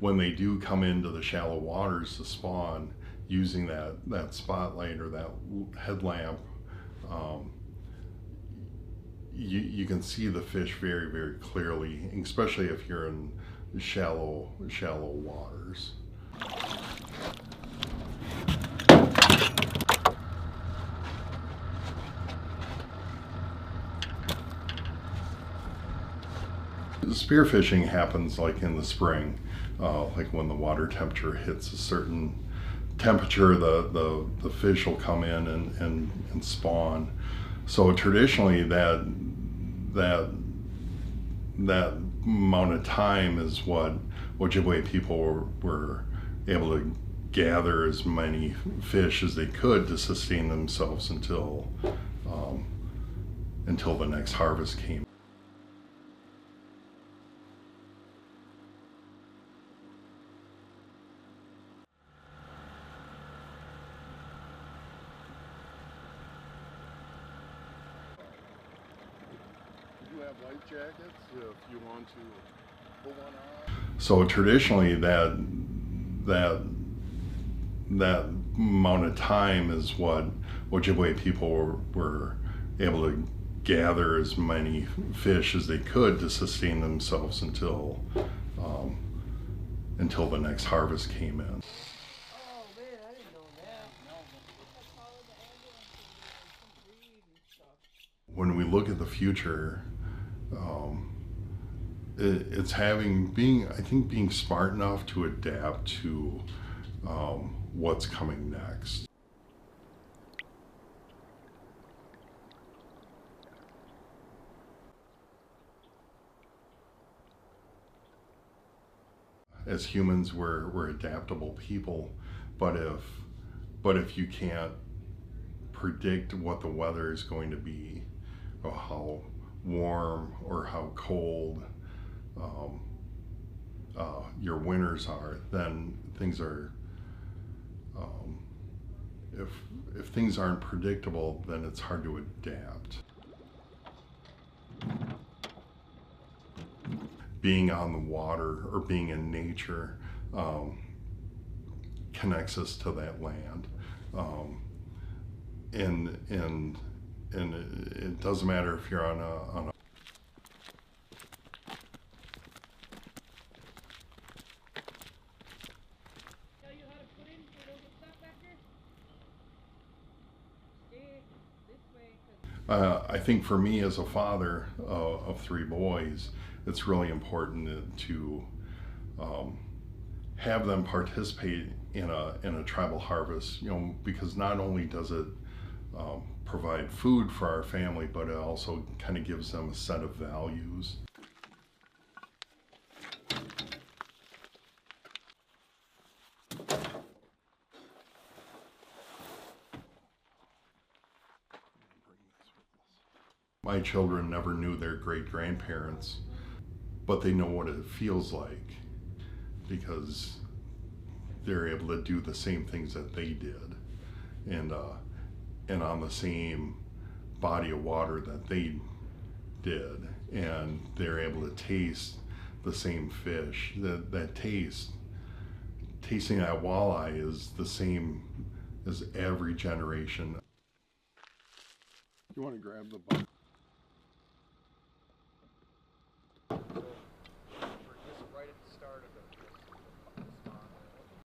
when they do come into the shallow waters to spawn, using that spotlight or that headlamp, you can see the fish very, very clearly, especially if you're in shallow waters. Spearfishing happens like in the spring, like when the water temperature hits a certain temperature, the fish will come in and spawn. So traditionally that amount of time is what Ojibwe people were able to gather as many fish as they could to sustain themselves until the next harvest came. Have life jackets if you want to pull one on. So traditionally that amount of time is what Ojibwe people were able to gather as many fish as they could to sustain themselves until the next harvest came in. When we look at the future, it's being smart enough to adapt to what's coming next. As humans, we're adaptable people, but if you can't predict what the weather is going to be, or how warm or how cold your winters are, then things are, if things aren't predictable, then it's hard to adapt. Being on the water or being in nature connects us to that land, and it doesn't matter if you're on a I think for me as a father of 3 boys, it's really important to have them participate in a tribal harvest, because not only does it provide food for our family, but it also kind of gives them a set of values. My children never knew their great-grandparents, but they know what it feels like because they're able to do the same things that they did, and on the same body of water that they did, and they're able to taste the same fish. That tasting that walleye is the same as every generation. You want to grab the butt?